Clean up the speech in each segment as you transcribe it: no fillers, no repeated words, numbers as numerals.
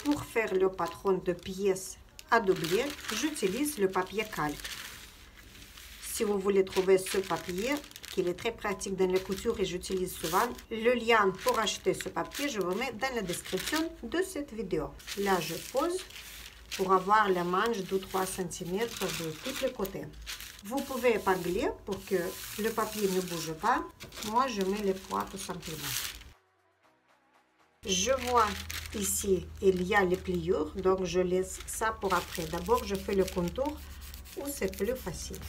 Pour faire le patron de pièces à doubler, j'utilise le papier calque. Si vous voulez trouver ce papier, qui est très pratique dans les coutures et j'utilise souvent, le lien pour acheter ce papier, je vous mets dans la description de cette vidéo. Là, je pose pour avoir la manche de 3 cm de tous les côtés. Vous pouvez épingler pour que le papier ne bouge pas. Moi, je mets les poids tout simplement. Je vois ici, il y a les pliures, donc je laisse ça pour après. D'abord, je fais le contour où c'est plus facile.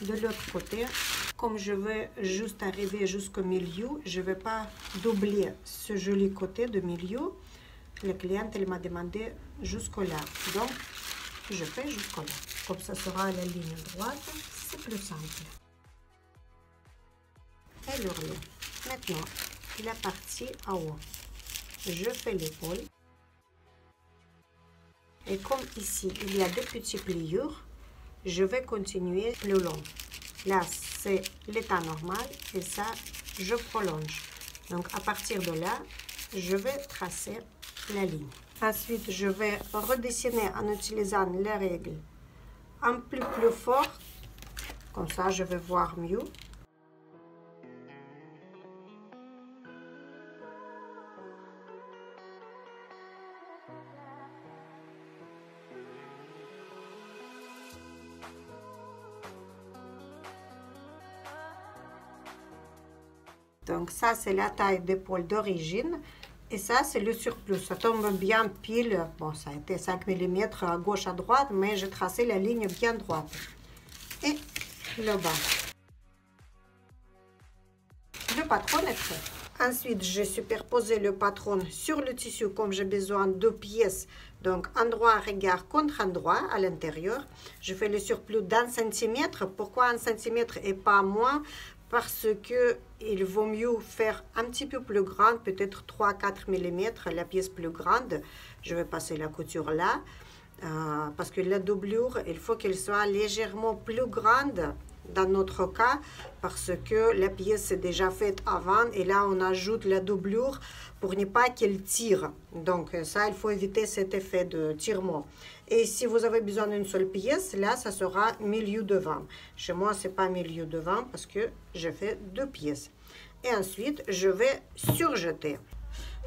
De l'autre côté, comme je vais juste arriver jusqu'au milieu, je ne vais pas doubler ce joli côté de milieu. La cliente, elle m'a demandé jusqu'au là. Donc, je fais jusqu'au là. Comme ça sera la ligne droite, c'est plus simple. Et l'ourlet. Maintenant, la partie en haut. Je fais l'épaule. Et comme ici, il y a des petits pliures, je vais continuer le long. Là, c'est l'état normal et ça, je prolonge. Donc, à partir de là, je vais tracer la ligne. Ensuite, je vais redessiner en utilisant les règles un peu plus fort. Comme ça, je vais voir mieux. Donc ça, c'est la taille d'épaule d'origine. Et ça, c'est le surplus. Ça tombe bien pile. Bon, ça a été 5 mm à gauche, à droite, mais j'ai tracé la ligne bien droite. Et le bas. Le patron est prêt. Ensuite, j'ai superposé le patron sur le tissu comme j'ai besoin de 2 pièces. Donc, endroit regard contre endroit à l'intérieur. Je fais le surplus d'1 cm. Pourquoi 1 cm et pas moins? Parce que il vaut mieux faire un petit peu plus grande, peut-être 3-4 mm, la pièce plus grande. Je vais passer la couture là, parce que la doublure, il faut qu'elle soit légèrement plus grande dans notre cas, parce que la pièce est déjà faite avant, et là on ajoute la doublure pour ne pas qu'elle tire. Donc ça, il faut éviter cet effet de tirement. Et si vous avez besoin d'une seule pièce, là, ça sera milieu de 20. Chez moi, c'est pas milieu de 20 parce que je fais 2 pièces. Et ensuite, je vais surjeter.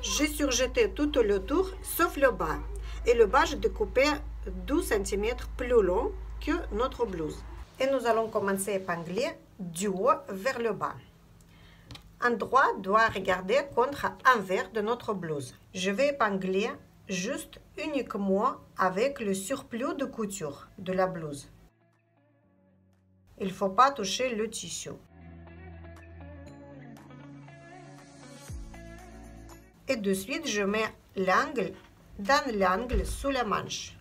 J'ai surjeté tout le tour, sauf le bas. Et le bas, je découpé 12 cm plus long que notre blouse. Et nous allons commencer à épingler du haut vers le bas. Un droit doit regarder contre l'envers de notre blouse. Je vais épingler juste uniquement avec le surplus de couture de la blouse. Il ne faut pas toucher le tissu. Et de suite, je mets l'angle dans l'angle sous la manche.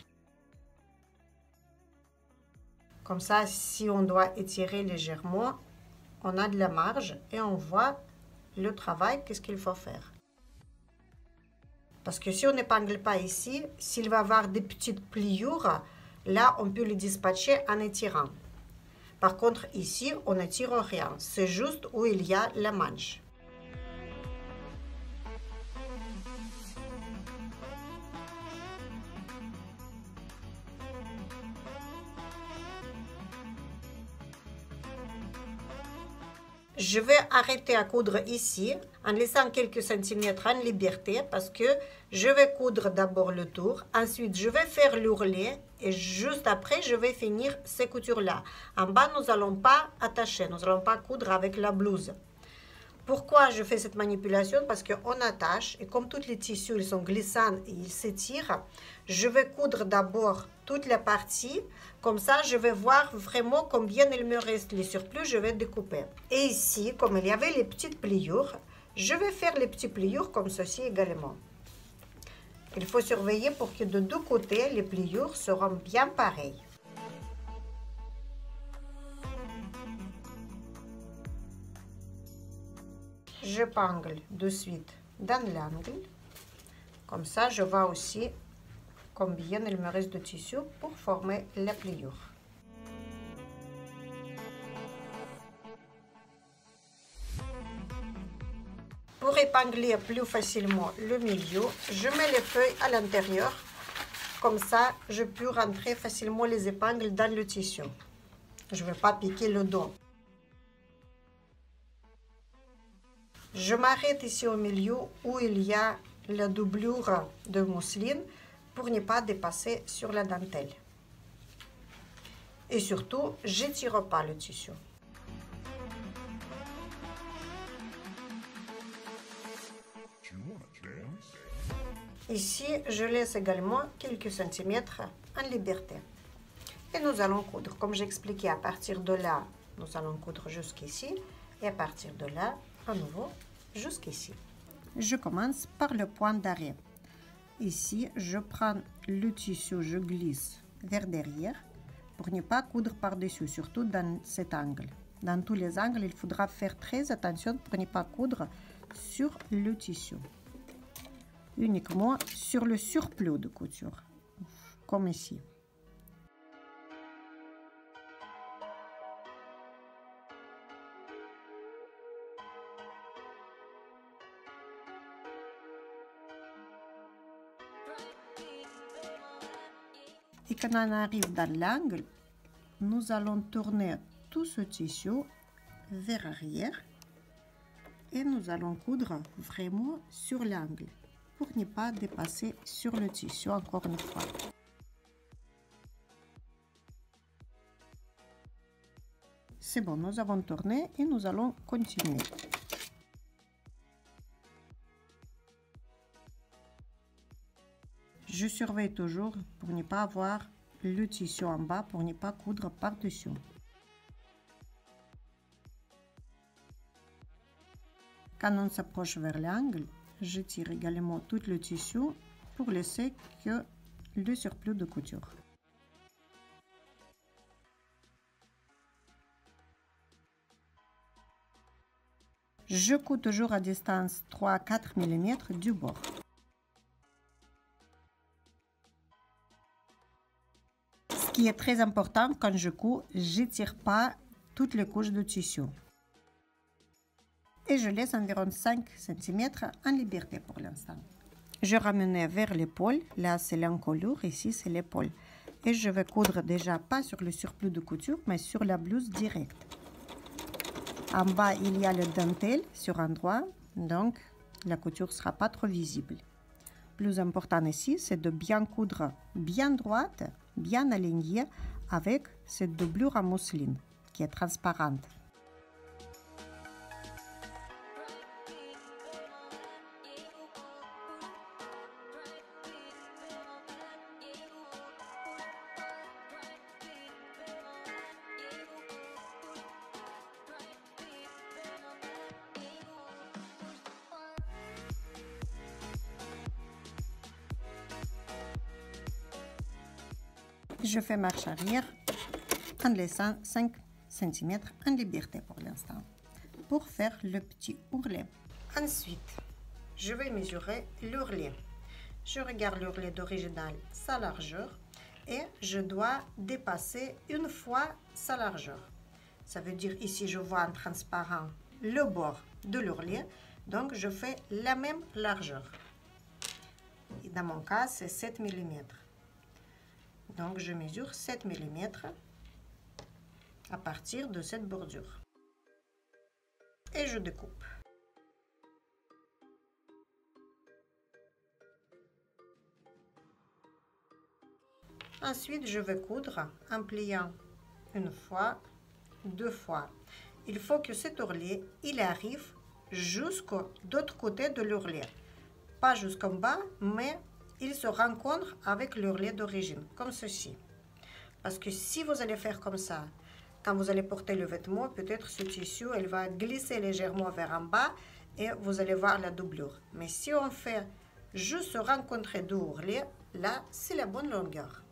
Comme ça, si on doit étirer légèrement, on a de la marge et on voit le travail, qu'est-ce qu'il faut faire. Parce que si on n'épingle pas ici, s'il va y avoir des petites pliures, là, on peut le dispatcher en étirant. Par contre, ici, on n'étire rien. C'est juste où il y a la manche. Je vais arrêter à coudre ici en laissant quelques centimètres en liberté parce que je vais coudre d'abord le tour. Ensuite, je vais faire l'ourlet et juste après, je vais finir ces coutures-là. En bas, nous n'allons pas attacher, nous n'allons pas coudre avec la blouse. Pourquoi je fais cette manipulation? Parce qu'on attache et comme tous les tissus ils sont glissants et ils s'étirent, je vais coudre d'abord toute la partie. Comme ça, je vais voir vraiment combien il me reste. Les surplus, je vais découper. Et ici, comme il y avait les petites pliures, je vais faire les petites pliures comme ceci également. Il faut surveiller pour que de deux côtés, les pliures seront bien pareilles. j'épingle de suite dans l'angle. Comme ça, je vois aussi combien il me reste de tissu pour former la pliure. Pour épingler plus facilement le milieu, je mets les feuilles à l'intérieur. Comme ça, je peux rentrer facilement les épingles dans le tissu. Je ne vais pas piquer le dos. Je m'arrête ici au milieu où il y a la doublure de mousseline pour ne pas dépasser sur la dentelle. Et surtout, je ne tire pas le tissu. Ici, je laisse également quelques centimètres en liberté. Et nous allons coudre. Comme j'expliquais, à partir de là, nous allons coudre jusqu'ici. Et à partir de là, à nouveau, jusqu'ici. Je commence par le point d'arrêt. Ici, je prends le tissu, je glisse vers derrière pour ne pas coudre par-dessus, surtout dans cet angle. Dans tous les angles, il faudra faire très attention pour ne pas coudre sur le tissu. Uniquement sur le surplus de couture, comme ici. Et quand on arrive dans l'angle, nous allons tourner tout ce tissu vers arrière et nous allons coudre vraiment sur l'angle pour ne pas dépasser sur le tissu encore une fois. C'est bon, nous avons tourné et nous allons continuer. Je surveille toujours pour ne pas avoir le tissu en bas, pour ne pas coudre par-dessus. Quand on s'approche vers l'angle, je tire également tout le tissu pour laisser que le surplus de couture. Je couds toujours à distance 3 à 4 mm du bord. Ce qui est très important quand je couds, je ne tire pas toutes les couches de tissu. Et je laisse environ 5 cm en liberté pour l'instant. Je ramène vers l'épaule, là c'est l'encolure, ici c'est l'épaule. Et je vais coudre déjà pas sur le surplus de couture, mais sur la blouse directe. En bas, il y a le dentelle sur un endroit, donc la couture ne sera pas trop visible. Plus important ici, c'est de bien coudre bien droite, bien alignée avec cette doublure en mousseline qui est transparente. Je fais marche arrière en laissant 5 cm en liberté pour l'instant pour faire le petit ourlet. Ensuite, je vais mesurer l'ourlet. Je regarde l'ourlet d'original, sa largeur, et je dois dépasser une fois sa largeur. Ça veut dire ici je vois en transparent le bord de l'ourlet, donc je fais la même largeur. Et dans mon cas, c'est 7 mm. Donc, je mesure 7 mm à partir de cette bordure. Et je découpe. Ensuite, je vais coudre en pliant une fois, 2 fois. Il faut que cet ourlet, il arrive jusqu'au l'autre côté de l'ourlet. Pas jusqu'en bas, mais il se rencontre avec l'ourlet d'origine, comme ceci. Parce que si vous allez faire comme ça, quand vous allez porter le vêtement, peut-être ce tissu, il va glisser légèrement vers en bas et vous allez voir la doublure. Mais si on fait juste se rencontrer deux ourlets, là, c'est la bonne longueur.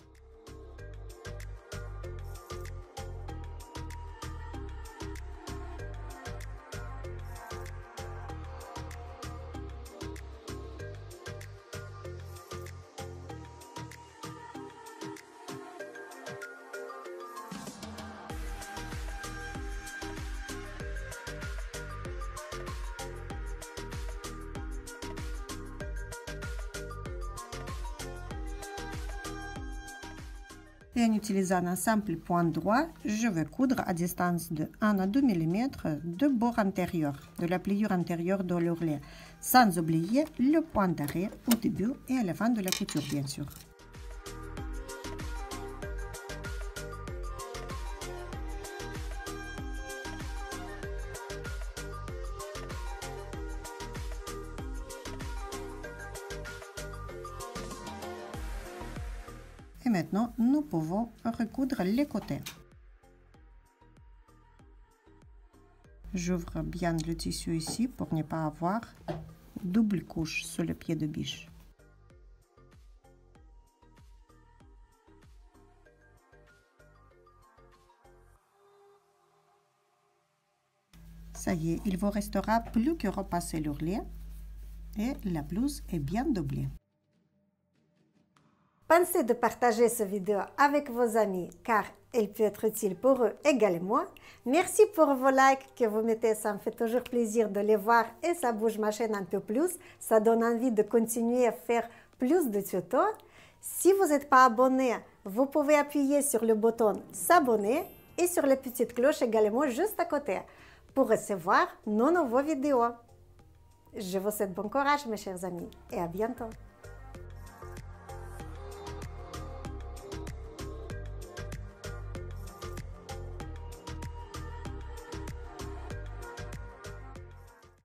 Et en utilisant un simple point droit, je vais coudre à distance de 1 à 2 mm de bord antérieur, de la pliure antérieure de l'ourlet, sans oublier le point d'arrêt au début et à la fin de la couture, bien sûr. Et maintenant, nous pouvons recoudre les côtés. J'ouvre bien le tissu ici pour ne pas avoir double couche sur le pied de biche. Ça y est, il vous restera plus que repasser l'ourlet et la blouse est bien doublée. Pensez de partager cette vidéo avec vos amis car elle peut être utile pour eux également. Merci pour vos likes que vous mettez, ça me fait toujours plaisir de les voir et ça bouge ma chaîne un peu plus. Ça donne envie de continuer à faire plus de tutos. Si vous n'êtes pas abonné, vous pouvez appuyer sur le bouton s'abonner et sur la petite cloche également juste à côté pour recevoir nos nouvelles vidéos. Je vous souhaite bon courage mes chers amis et à bientôt.